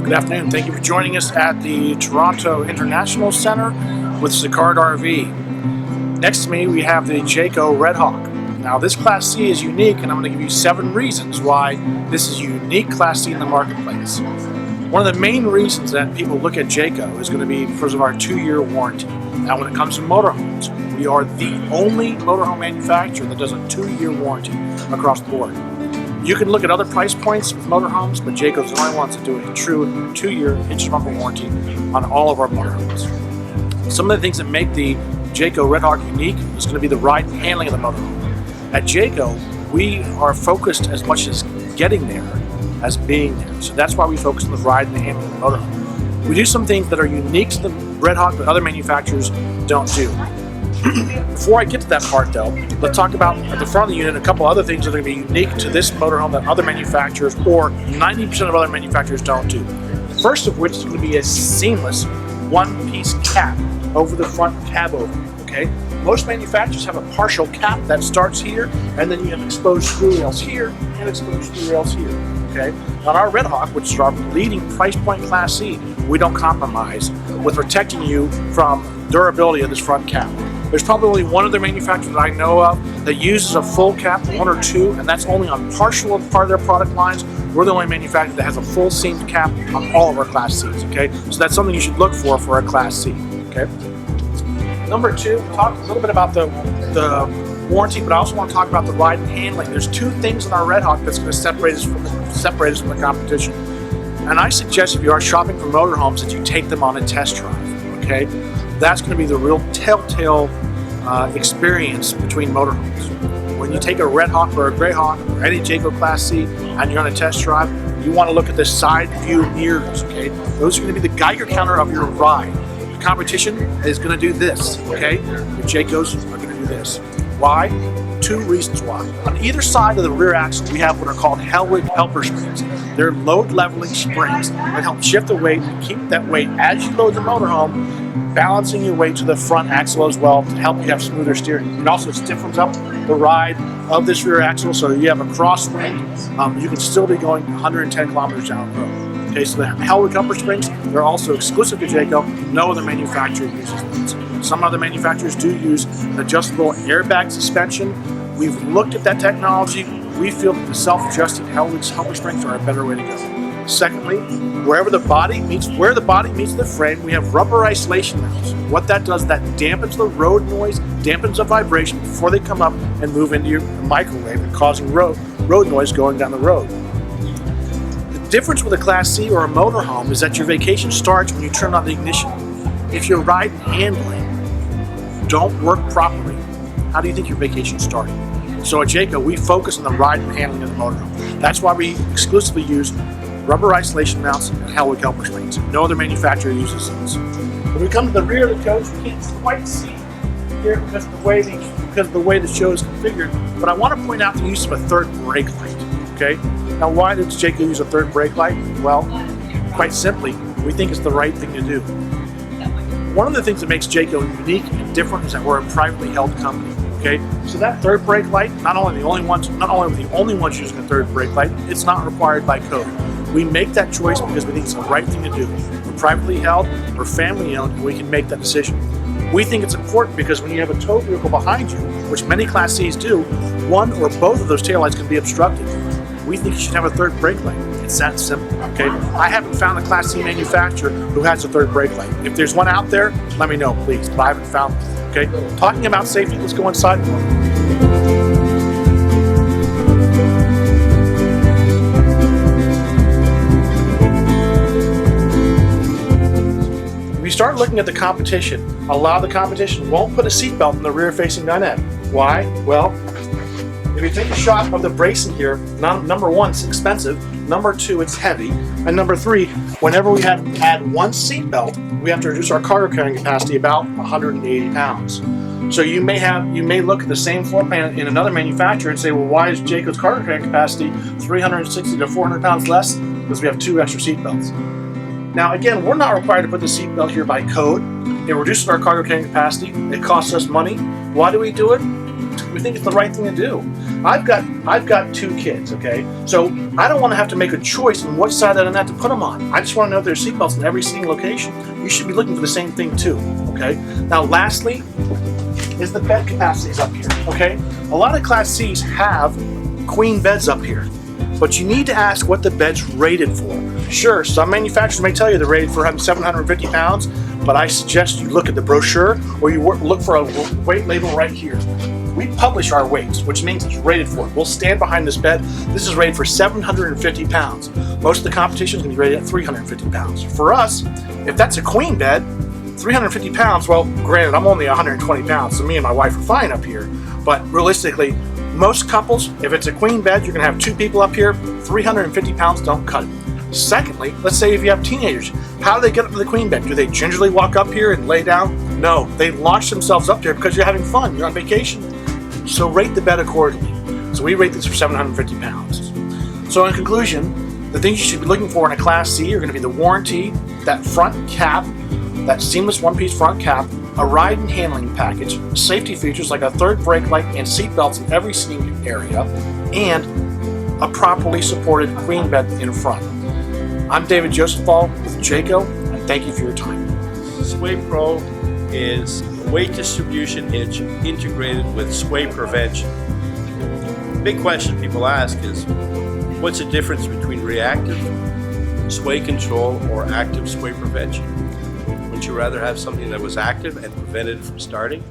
Good afternoon. Thank you for joining us at the Toronto International Center with Sicard RV. Next to me we have the Jayco Redhawk. Now this Class C is unique, and I'm going to give you 7 reasons why this is a unique Class C in the marketplace. One of the main reasons that people look at Jayco is going to be because of our 2-year warranty. Now when it comes to motorhomes, we are the only motorhome manufacturer that does a 2-year warranty across the board. You can look at other price points with motorhomes, but Jayco's the only ones that do a true 2-year engine bumper warranty on all of our motorhomes. Some of the things that make the Jayco Redhawk unique is going to be the ride and handling of the motorhome. At Jayco, we are focused as much as getting there as being there. So that's why we focus on the ride and the handling of the motorhome. We do some things that are unique to the Redhawk that other manufacturers don't do. Before I get to that part though, let's talk about at the front of the unit a couple other things that are going to be unique to this motorhome that other manufacturers or 90% of other manufacturers don't do. First of which is going to be a seamless one-piece cap over the front cab opening. Okay? Most manufacturers have a partial cap that starts here, and then you have exposed screw rails here and exposed screw rails here. Okay? On our Redhawk, which is our leading price point Class C, we don't compromise with protecting you from durability of this front cap. There's probably only one other manufacturer that I know of that uses a full cap, 1 or 2, and that's only on partial part of their product lines. We're the only manufacturer that has a full seamed cap on all of our Class Cs, okay? So that's something you should look for a Class C, okay? Number 2, talk a little bit about the warranty, but I also want to talk about the ride and handling. There's 2 things in our Redhawk that's going to separate us from the competition. And I suggest if you are shopping for motorhomes that you take them on a test drive, okay? That's going to be the real telltale experience between motorhomes. When you take a Redhawk or a Greyhawk or any Jayco Class C and you're on a test drive, you want to look at the side view mirrors, okay? Those are going to be the Geiger counter of your ride. The competition is going to do this, okay? The Jaycos are going to do this. Why? 2 reasons why. On either side of the rear axle, we have what are called Hellwig helper springs. They're load leveling springs that help shift the weight and keep that weight as you load the motorhome, balancing your weight to the front axle as well to help you have smoother steering. It also stiffens up the ride of this rear axle, so you have a crosswind. You can still be going 110 kilometers down the road. Okay, so the Hellwig helper springs, they're also exclusive to Jayco. No other manufacturer uses these. Some other manufacturers do use an adjustable airbag suspension. We've looked at that technology. We feel that the self-adjusting Hellwig helper springs are a better way to go. Secondly, where the body meets the frame, we have rubber isolation mounts. What that does, that dampens the road noise, dampens the vibration before they come up and move into your microwave and causing road noise going down the road. The difference with a Class C or a motorhome is that your vacation starts when you turn on the ignition. If your ride and handling don't work properly, how do you think your vacation started? So at Jayco, we focus on the ride and handling of the motorhome. That's why we exclusively use rubber isolation mounts and Hellwig helper springs. No other manufacturer uses those. When we come to the rear of the coach, we can't quite see here because of the way the show is configured, but I want to point out the use of a third brake light, okay? Now why does Jayco use a third brake light? Well, quite simply, we think it's the right thing to do. One of the things that makes Jayco unique and different is that we're a privately held company. Okay, so that third brake light, not only are we the only ones using a third brake light, it's not required by code. We make that choice because we think it's the right thing to do. We're privately held, we're family owned, and we can make that decision. We think it's important because when you have a tow vehicle behind you, which many Class Cs do, one or both of those taillights can be obstructed. We think you should have a third brake light. It's that simple, okay? I haven't found a Class C manufacturer who has a third brake light. If there's one out there, let me know, please, but I haven't found one. Okay, talking about safety, let's go inside. When you start looking at the competition, a lot of the competition won't put a seatbelt in the rear-facing dinette. Why? Well, if you take a shot of the bracing here, number 1, it's expensive. Number 2, it's heavy. And number 3, whenever we add one seatbelt, we have to reduce our cargo carrying capacity about 180 pounds. So you may look at the same floor plan in another manufacturer and say, well, why is Jayco's cargo carrying capacity 360 to 400 pounds less? Because we have 2 extra seatbelts. Now, again, we're not required to put the seatbelt here by code. It reduces our cargo carrying capacity. It costs us money. Why do we do it? We think it's the right thing to do. I've got 2 kids, okay? So I don't want to have to make a choice on which side of the net to put them on. I just want to know there's seatbelts in every single location. You should be looking for the same thing too, okay? Now lastly is the bed capacities up here, okay? A lot of Class C's have queen beds up here, but you need to ask what the bed's rated for. Sure, some manufacturers may tell you they're rated for 750 pounds, but I suggest you look at the brochure or you look for a weight label right here. We publish our weights, which means it's rated for. We'll stand behind this bed. This is rated for 750 pounds. Most of the competition is going to be rated at 350 pounds. For us, if that's a queen bed, 350 pounds, well, granted, I'm only 120 pounds, so me and my wife are fine up here. But realistically, most couples, if it's a queen bed, you're going to have 2 people up here. 350 pounds don't cut it. Secondly, let's say if you have teenagers, how do they get up to the queen bed? Do they gingerly walk up here and lay down? No, they launch themselves up there because you're having fun, you're on vacation. So rate the bed accordingly. So we rate this for 750 pounds. So in conclusion, the things you should be looking for in a Class C are going to be the warranty, that front cap, that seamless one-piece front cap, a ride and handling package, safety features like a third brake light and seat belts in every seating area, and a properly supported queen bed in front. I'm David Josephthal with Jayco, and thank you for your time. Sway Pro is a weight distribution hitch integrated with sway prevention. The big question people ask is, what's the difference between reactive sway control or active sway prevention? Would you rather have something that was active and prevented it from starting,